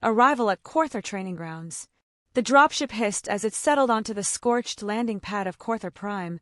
Arrival at Corther Training Grounds. The dropship hissed as it settled onto the scorched landing pad of Corther Prime,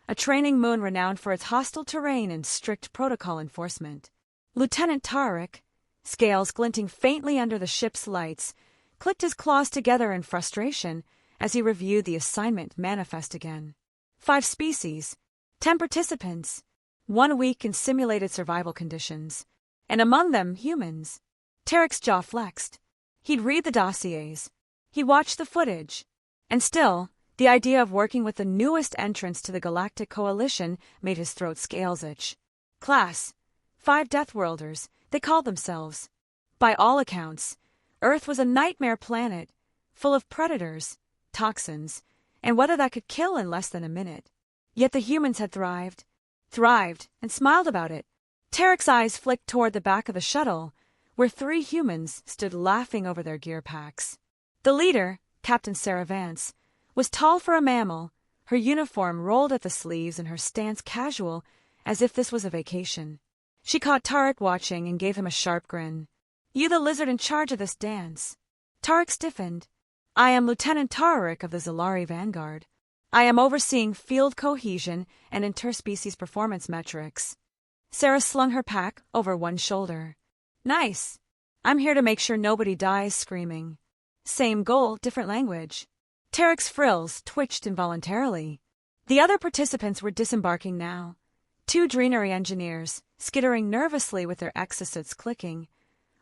a training moon renowned for its hostile terrain and strict protocol enforcement. Lieutenant Tarrik, scales glinting faintly under the ship's lights, clicked his claws together in frustration as he reviewed the assignment manifest again. 5 species, 10 participants, 1 week in simulated survival conditions, and among them humans. Tarrik's jaw flexed. He'd read the dossiers. He watched the footage. And still, the idea of working with the newest entrants to the Galactic Coalition made his throat scales itch. Class: 5 Deathworlders, they called themselves. By all accounts, Earth was a nightmare planet, full of predators, toxins, and weather that could kill in less than a minute. Yet the humans had thrived, and smiled about it. Tarrik's eyes flicked toward the back of the shuttle, where 3 humans stood laughing over their gear packs. The leader, Captain Sarah Vance, was tall for a mammal, her uniform rolled at the sleeves and her stance casual, as if this was a vacation. She caught Tarrik watching and gave him a sharp grin. "You the lizard in charge of this dance." Tarrik stiffened. "I am Lieutenant Tarrik of the Zalari Vanguard. I am overseeing field cohesion and interspecies performance metrics." Sarah slung her pack over one shoulder. "Nice. I'm here to make sure nobody dies screaming." Same goal, different language. Tarrik's frills twitched involuntarily. The other participants were disembarking now. 2 Dreenery engineers, skittering nervously with their exosuits clicking,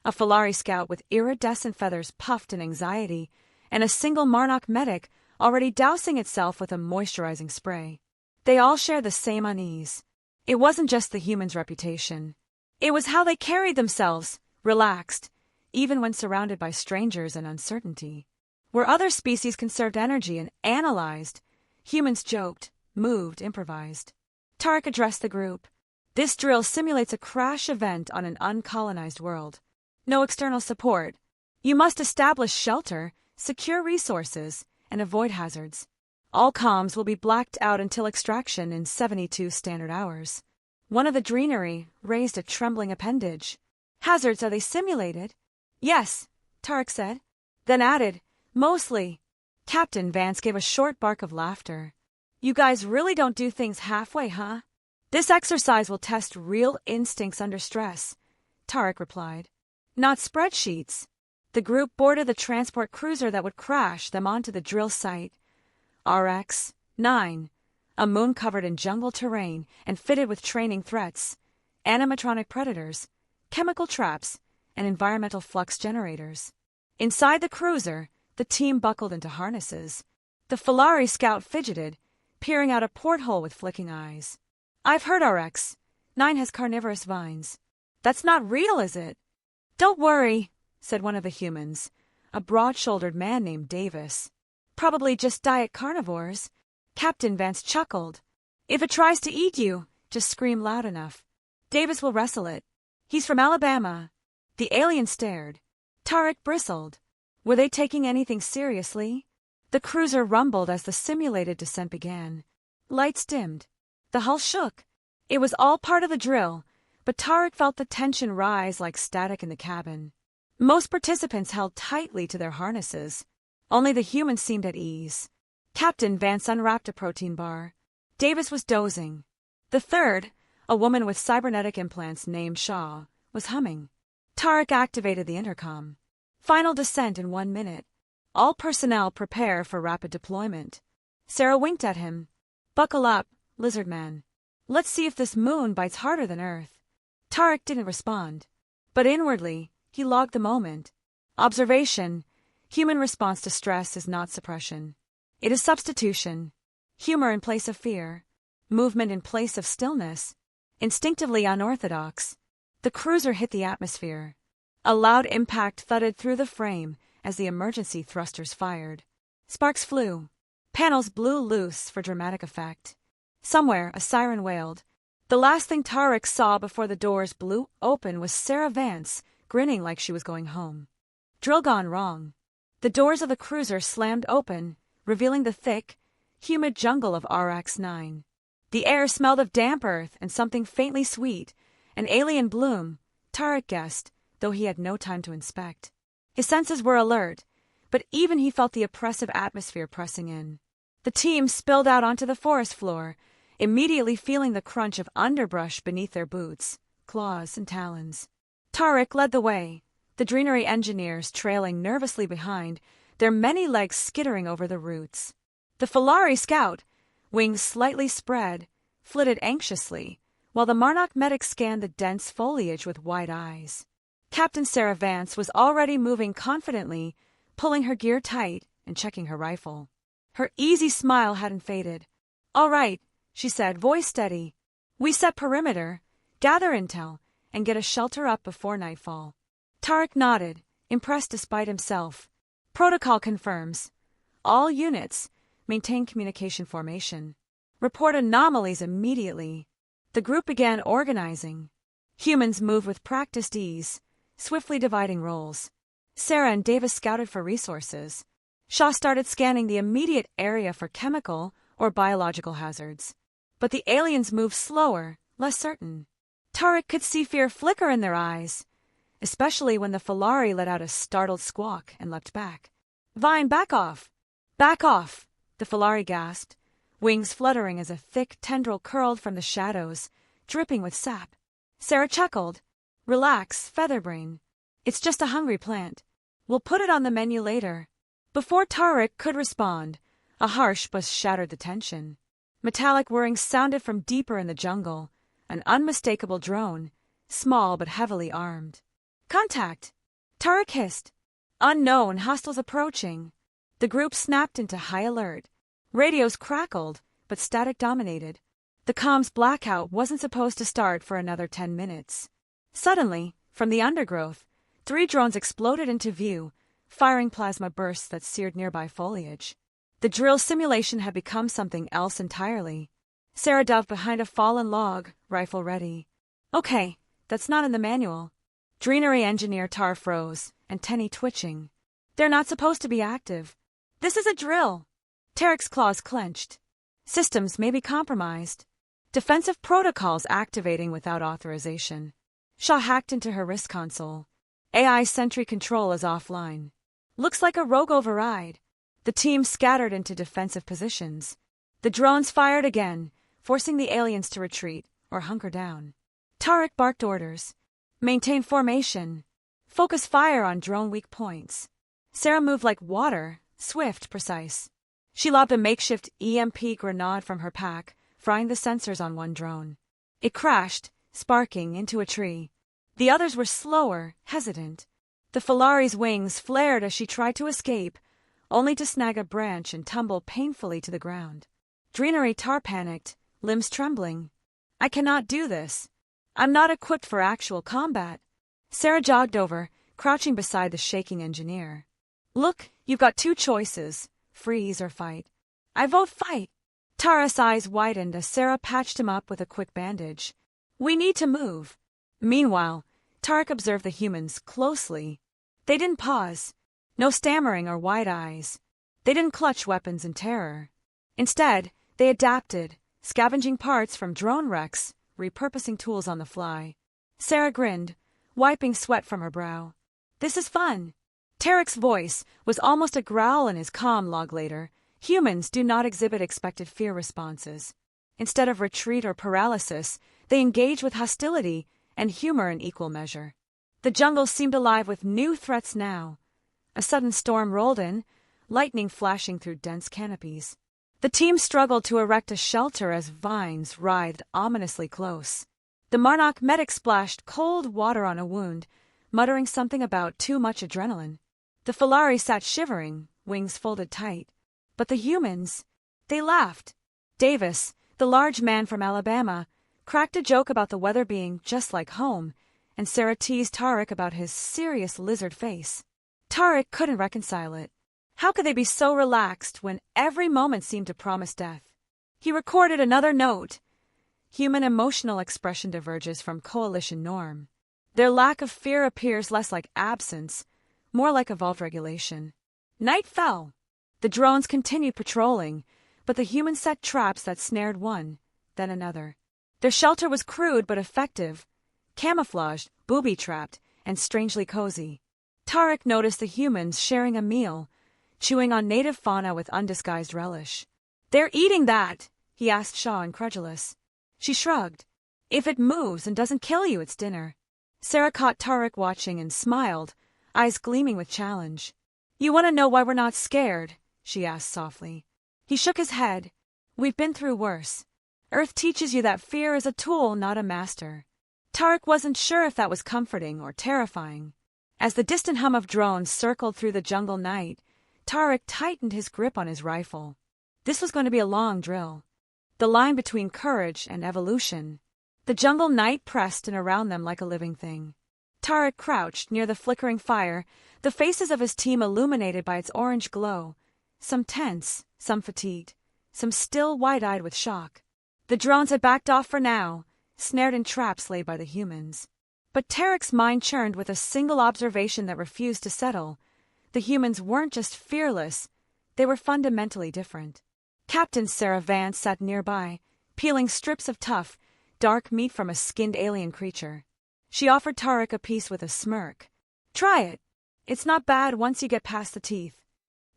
a Falari scout with iridescent feathers puffed in anxiety, and a single Marnock medic already dousing itself with a moisturizing spray. They all shared the same unease. It wasn't just the humans' reputation. It was how they carried themselves, relaxed, even when surrounded by strangers and uncertainty. Where other species conserved energy and analyzed, humans joked, moved, improvised. Tarrik addressed the group. "This drill simulates a crash event on an uncolonized world. No external support. You must establish shelter, secure resources, and avoid hazards. All comms will be blacked out until extraction in 72 standard hours." One of the Dreenery raised a trembling appendage. "Hazards, are they simulated?" "Yes," Tarrik said, then added, "mostly." Captain Vance gave a short bark of laughter. "You guys really don't do things halfway, huh?" "This exercise will test real instincts under stress," Tarrik replied. "Not spreadsheets." The group boarded the transport cruiser that would crash them onto the drill site. RX-9, a moon covered in jungle terrain and fitted with training threats, animatronic predators, chemical traps, and environmental flux generators. Inside the cruiser, the team buckled into harnesses. The Falari scout fidgeted, peering out a porthole with flicking eyes. "I've heard RX-9 has carnivorous vines. That's not real, is it?" "Don't worry," said one of the humans, a broad-shouldered man named Davis. "Probably just diet carnivores." Captain Vance chuckled. "If it tries to eat you, just scream loud enough. Davis will wrestle it. He's from Alabama." The alien stared. Tarrik bristled. Were they taking anything seriously? The cruiser rumbled as the simulated descent began. Lights dimmed. The hull shook. It was all part of the drill, but Tarrik felt the tension rise like static in the cabin. Most participants held tightly to their harnesses. Only the humans seemed at ease. Captain Vance unwrapped a protein bar. Davis was dozing. The third, a woman with cybernetic implants named Shaw, was humming. Tarrik activated the intercom. "Final descent in 1 minute. All personnel prepare for rapid deployment." Sarah winked at him. "Buckle up, lizard man. Let's see if this moon bites harder than Earth." Tarrik didn't respond, but inwardly, he logged the moment. Observation: human response to stress is not suppression. It is substitution. Humor in place of fear. Movement in place of stillness. Instinctively unorthodox. The cruiser hit the atmosphere. A loud impact thudded through the frame as the emergency thrusters fired. Sparks flew. Panels blew loose for dramatic effect. Somewhere, a siren wailed. The last thing Tarrik saw before the doors blew open was Sarah Vance, grinning like she was going home. Drill gone wrong. The doors of the cruiser slammed open, revealing the thick, humid jungle of RX-9. The air smelled of damp earth and something faintly sweet, an alien bloom, Tarrik guessed, though he had no time to inspect. His senses were alert, but even he felt the oppressive atmosphere pressing in. The team spilled out onto the forest floor, immediately feeling the crunch of underbrush beneath their boots, claws, and talons. Tarrik led the way, the Dreenery engineers trailing nervously behind, their many legs skittering over the roots. The Falari scout, wings slightly spread, flitted anxiously, while the Marnock medic scanned the dense foliage with wide eyes. Captain Sarah Vance was already moving confidently, pulling her gear tight and checking her rifle. Her easy smile hadn't faded. "All right," she said, voice steady. "We set perimeter, gather intel, and get a shelter up before nightfall." Tarrik nodded, impressed despite himself. "Protocol confirms. All units, maintain communication formation. Report anomalies immediately." The group began organizing. Humans moved with practiced ease, swiftly dividing roles. Sarah and Davis scouted for resources. Shaw started scanning the immediate area for chemical or biological hazards. But the aliens moved slower, less certain. Tarrik could see fear flicker in their eyes, especially when the Falari let out a startled squawk and leapt back. "Vine, back off! Back off!" the Falari gasped, wings fluttering as a thick tendril curled from the shadows, dripping with sap. Sarah chuckled. "Relax, Featherbrain. It's just a hungry plant. We'll put it on the menu later." Before Tarrik could respond, a harsh buzz shattered the tension. Metallic whirring sounded from deeper in the jungle, an unmistakable drone, small but heavily armed. "Contact!" Tarrik hissed. "Unknown, hostiles approaching." The group snapped into high alert. Radios crackled, but static dominated. The comms blackout wasn't supposed to start for another 10 minutes. Suddenly, from the undergrowth, 3 drones exploded into view, firing plasma bursts that seared nearby foliage. The drill simulation had become something else entirely. Sarah dove behind a fallen log, rifle ready. "Okay, that's not in the manual." Dreenery engineer Tar froze, antennae twitching. "They're not supposed to be active. This is a drill." Tarrik's claws clenched. Systems may be compromised. Defensive protocols activating without authorization. Shaw hacked into her wrist console. AI sentry control is offline. "Looks like a rogue override." The team scattered into defensive positions. The drones fired again, forcing the aliens to retreat or hunker down. Tarrik barked orders. "Maintain formation. Focus fire on drone weak points." Sarah moved like water, swift, precise. She lobbed a makeshift EMP grenade from her pack, frying the sensors on one drone. It crashed, sparking, into a tree. The others were slower, hesitant. The Falari's wings flared as she tried to escape, only to snag a branch and tumble painfully to the ground. Dreenery Tar panicked, limbs trembling. "I cannot do this. I'm not equipped for actual combat." Sarah jogged over, crouching beside the shaking engineer. "Look, you've got 2 choices, freeze or fight." "I vote fight." Tara's eyes widened as Sarah patched him up with a quick bandage. "We need to move." Meanwhile, Tarrik observed the humans closely. They didn't pause. No stammering or wide eyes. They didn't clutch weapons in terror. Instead, they adapted, scavenging parts from drone wrecks, repurposing tools on the fly. Sarah grinned, wiping sweat from her brow. "This is fun." Tarrik's voice was almost a growl in his comm log later. Humans do not exhibit expected fear responses. Instead of retreat or paralysis, they engage with hostility and humor in equal measure. The jungle seemed alive with new threats now. A sudden storm rolled in, lightning flashing through dense canopies. The team struggled to erect a shelter as vines writhed ominously close. The Marnock medic splashed cold water on a wound, muttering something about too much adrenaline. The Falari sat shivering, wings folded tight. But the humans, they laughed. Davis, the large man from Alabama, cracked a joke about the weather being just like home, and Sarah teased Tarrik about his serious lizard face. Tarrik couldn't reconcile it. How could they be so relaxed when every moment seemed to promise death? He recorded another note. Human emotional expression diverges from coalition norm. Their lack of fear appears less like absence, more like evolved regulation. Night fell. The drones continued patrolling, but the humans set traps that snared one, then another. Their shelter was crude but effective, camouflaged, booby-trapped, and strangely cozy. Tarrik noticed the humans sharing a meal, chewing on native fauna with undisguised relish. "They're eating that?" he asked Shaw, incredulous. She shrugged. "If it moves and doesn't kill you, it's dinner." Sarah caught Tarrik watching and smiled, eyes gleaming with challenge. "You want to know why we're not scared?" she asked softly. He shook his head. "We've been through worse. Earth teaches you that fear is a tool, not a master." Tarrik wasn't sure if that was comforting or terrifying. As the distant hum of drones circled through the jungle night, Tarrik tightened his grip on his rifle. This was going to be a long drill. The line between courage and evolution. The jungle night pressed in around them like a living thing. Tarrik crouched near the flickering fire, the faces of his team illuminated by its orange glow, some tense, some fatigued, some still wide-eyed with shock. The drones had backed off for now, snared in traps laid by the humans. But Tarrik's mind churned with a single observation that refused to settle. The humans weren't just fearless, they were fundamentally different. Captain Sarah Vance sat nearby, peeling strips of tough, dark meat from a skinned alien creature. She offered Tarrik a piece with a smirk. "Try it. It's not bad once you get past the teeth."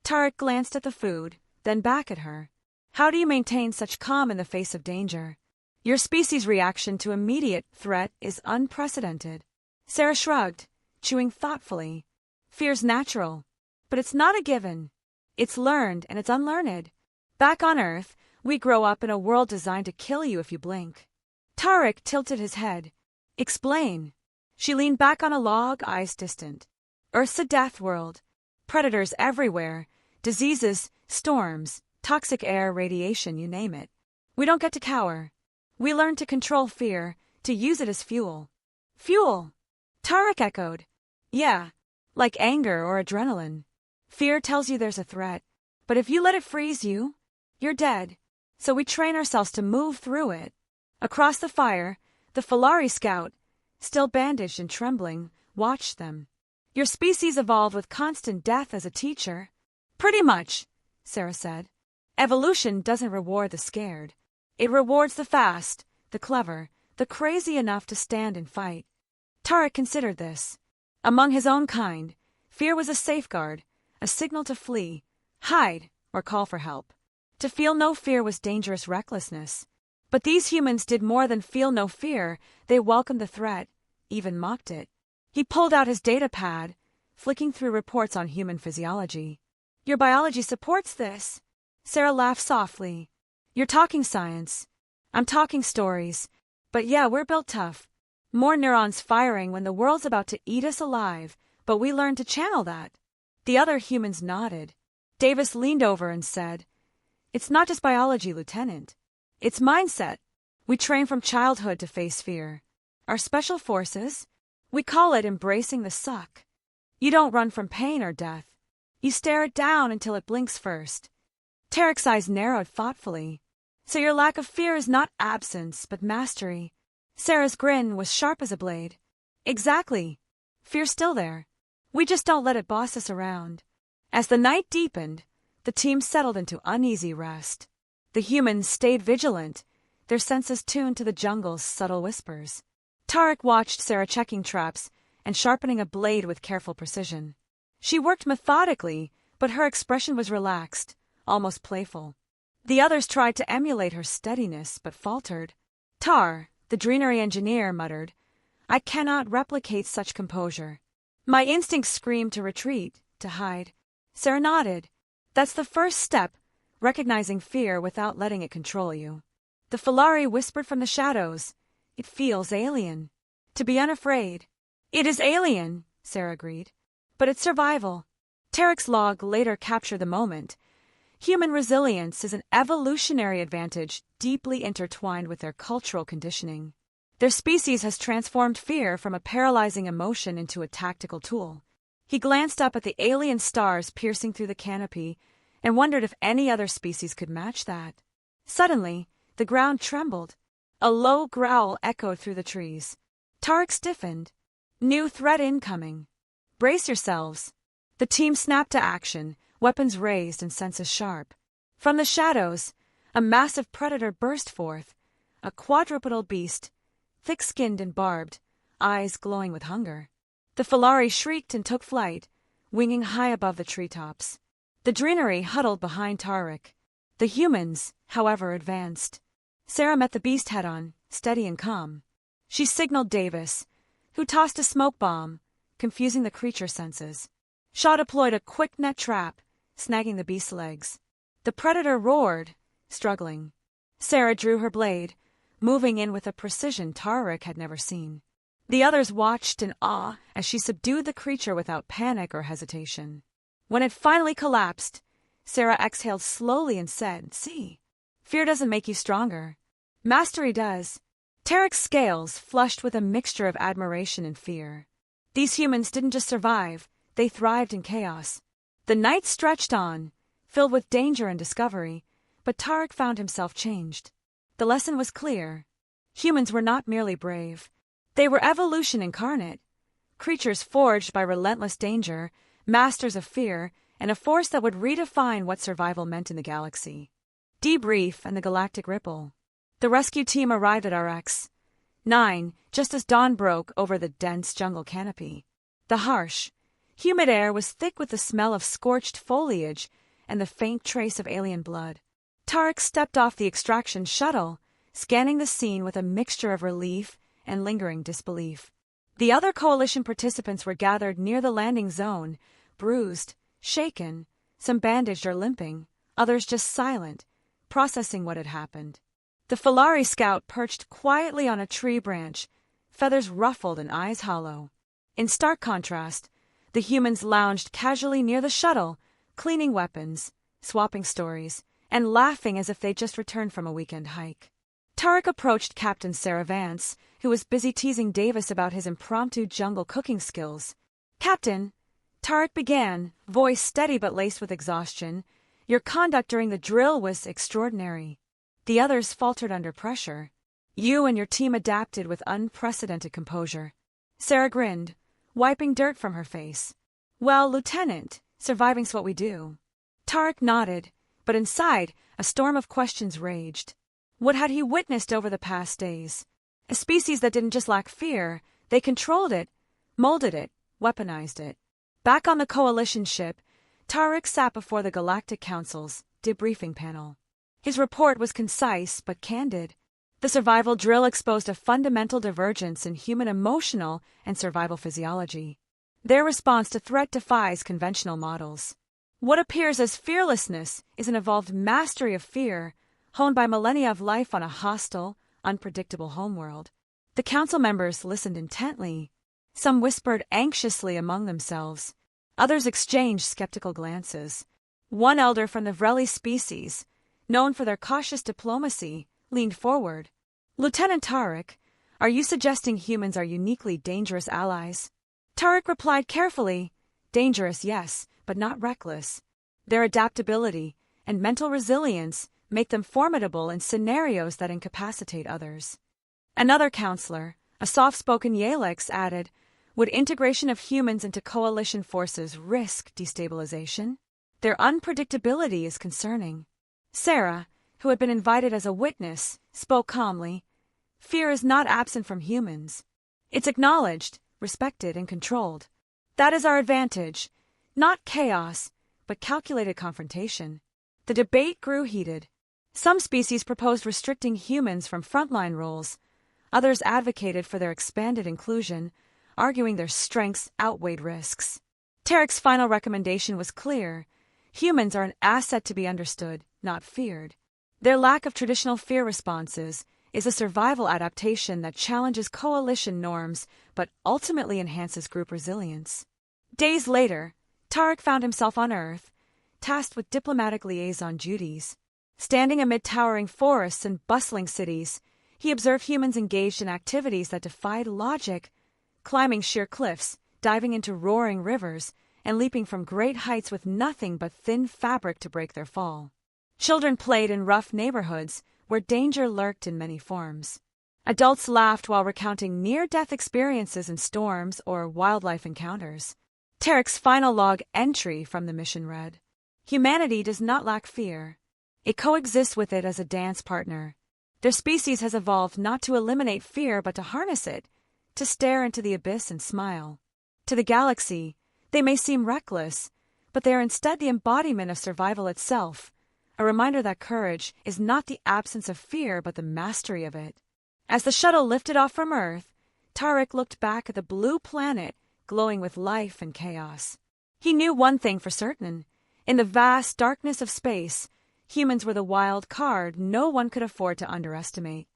Tarrik glanced at the food, then back at her. "How do you maintain such calm in the face of danger? Your species' reaction to immediate threat is unprecedented." Sarah shrugged, chewing thoughtfully. "Fear's natural, but it's not a given. It's learned and it's unlearned. Back on Earth, we grow up in a world designed to kill you if you blink." Tarrik tilted his head. "Explain." She leaned back on a log, eyes distant. "Earth's a death world. Predators everywhere. Diseases, storms, toxic air, radiation, you name it. We don't get to cower. We learn to control fear, to use it as fuel." "Fuel?" Tarrik echoed. "Yeah, like anger or adrenaline. Fear tells you there's a threat, but if you let it freeze you, you're dead. So we train ourselves to move through it." Across the fire, the Falari scout, still bandaged and trembling, watched them. "Your species evolved with constant death as a teacher." "Pretty much," Sarah said. "Evolution doesn't reward the scared. It rewards the fast, the clever, the crazy enough to stand and fight." Tarrik considered this. Among his own kind, fear was a safeguard, a signal to flee, hide, or call for help. To feel no fear was dangerous recklessness. But these humans did more than feel no fear. They welcomed the threat, even mocked it. He pulled out his data pad, flicking through reports on human physiology. "Your biology supports this." Sarah laughed softly. "You're talking science. I'm talking stories. But yeah, we're built tough. More neurons firing when the world's about to eat us alive, but we learned to channel that." The other humans nodded. Davis leaned over and said, "It's not just biology, Lieutenant. It's mindset. We train from childhood to face fear. Our special forces, we call it embracing the suck. You don't run from pain or death. You stare it down until it blinks first." Tarrik's eyes narrowed thoughtfully. "So your lack of fear is not absence, but mastery." Sarah's grin was sharp as a blade. "Exactly. Fear's still there. We just don't let it boss us around." As the night deepened, the team settled into uneasy rest. The humans stayed vigilant, their senses tuned to the jungle's subtle whispers. Tarrik watched Sarah checking traps and sharpening a blade with careful precision. She worked methodically, but her expression was relaxed, almost playful. The others tried to emulate her steadiness, but faltered. Tar, the Dreenery engineer, muttered, "I cannot replicate such composure. My instincts scream to retreat, to hide." Sarah nodded. "That's the first step, recognizing fear without letting it control you." The Falari whispered from the shadows, "It feels alien. To be unafraid." "It is alien," Sarah agreed. "But it's survival." Tarrik's log later captured the moment. Human resilience is an evolutionary advantage deeply intertwined with their cultural conditioning. Their species has transformed fear from a paralyzing emotion into a tactical tool. He glanced up at the alien stars piercing through the canopy and wondered if any other species could match that. Suddenly, the ground trembled. A low growl echoed through the trees. Tarrik stiffened. "New threat incoming. Brace yourselves." The team snapped to action, weapons raised and senses sharp. From the shadows, a massive predator burst forth, a quadrupedal beast, thick-skinned and barbed, eyes glowing with hunger. The Falari shrieked and took flight, winging high above the treetops. The Dreenery huddled behind Tarrik. The humans, however, advanced. Sarah met the beast head-on, steady and calm. She signaled Davis, who tossed a smoke bomb, confusing the creature senses. Shaw deployed a quick net trap, snagging the beast's legs. The predator roared, struggling. Sarah drew her blade, moving in with a precision Tarrik had never seen. The others watched in awe as she subdued the creature without panic or hesitation. When it finally collapsed, Sarah exhaled slowly and said, "See, fear doesn't make you stronger. Mastery does." Tarrik's scales flushed with a mixture of admiration and fear. These humans didn't just survive, they thrived in chaos. The night stretched on, filled with danger and discovery, but Tarrik found himself changed. The lesson was clear. Humans were not merely brave. They were evolution incarnate. Creatures forged by relentless danger, masters of fear, and a force that would redefine what survival meant in the galaxy. Debrief and the galactic ripple. The rescue team arrived at RX-9 just as dawn broke over the dense jungle canopy. The harsh, humid air was thick with the smell of scorched foliage and the faint trace of alien blood. Tarrik stepped off the extraction shuttle, scanning the scene with a mixture of relief and lingering disbelief. The other coalition participants were gathered near the landing zone, bruised, shaken, some bandaged or limping, others just silent, processing what had happened. The Falari scout perched quietly on a tree branch, feathers ruffled and eyes hollow. In stark contrast, the humans lounged casually near the shuttle, cleaning weapons, swapping stories, and laughing as if they'd just returned from a weekend hike. Tarrik approached Captain Sarah Vance, who was busy teasing Davis about his impromptu jungle cooking skills. "Captain," Tarrik began, voice steady but laced with exhaustion, "your conduct during the drill was extraordinary." The others faltered under pressure. "You and your team adapted with unprecedented composure." Sarah grinned, wiping dirt from her face. "Well, Lieutenant, surviving's what we do." Tarrik nodded, but inside, a storm of questions raged. What had he witnessed over the past days? A species that didn't just lack fear, they controlled it, molded it, weaponized it. Back on the Coalition ship, Tarrik sat before the Galactic Council's debriefing panel. His report was concise but candid. The survival drill exposed a fundamental divergence in human emotional and survival physiology. Their response to threat defies conventional models. What appears as fearlessness is an evolved mastery of fear, honed by millennia of life on a hostile, unpredictable homeworld. The council members listened intently. Some whispered anxiously among themselves. Others exchanged skeptical glances. One elder from the Vreli species, known for their cautious diplomacy, leaned forward. "Lieutenant Tarrik, are you suggesting humans are uniquely dangerous allies?" Tarrik replied carefully, "Dangerous, yes, but not reckless. Their adaptability and mental resilience make them formidable in scenarios that incapacitate others." Another counselor, a soft-spoken Yalex, added, "Would integration of humans into coalition forces risk destabilization? Their unpredictability is concerning." Sarah, who had been invited as a witness, spoke calmly. "Fear is not absent from humans. It's acknowledged, respected, and controlled. That is our advantage. Not chaos, but calculated confrontation." The debate grew heated. Some species proposed restricting humans from frontline roles. Others advocated for their expanded inclusion, arguing their strengths outweighed risks. Tarrik's final recommendation was clear. Humans are an asset to be understood, not feared. Their lack of traditional fear responses is a survival adaptation that challenges coalition norms but ultimately enhances group resilience. Days later, Tarrik found himself on Earth, tasked with diplomatic liaison duties. Standing amid towering forests and bustling cities, he observed humans engaged in activities that defied logic, climbing sheer cliffs, diving into roaring rivers, and leaping from great heights with nothing but thin fabric to break their fall. Children played in rough neighborhoods where danger lurked in many forms. Adults laughed while recounting near-death experiences in storms or wildlife encounters. Tarrik's final log entry from the mission read, "Humanity does not lack fear. It coexists with it as a dance partner. Their species has evolved not to eliminate fear but to harness it, to stare into the abyss and smile." To the galaxy, they may seem reckless, but they are instead the embodiment of survival itself, a reminder that courage is not the absence of fear but the mastery of it. As the shuttle lifted off from Earth, Tarrik looked back at the blue planet glowing with life and chaos. He knew one thing for certain. In the vast darkness of space, humans were the wild card no one could afford to underestimate.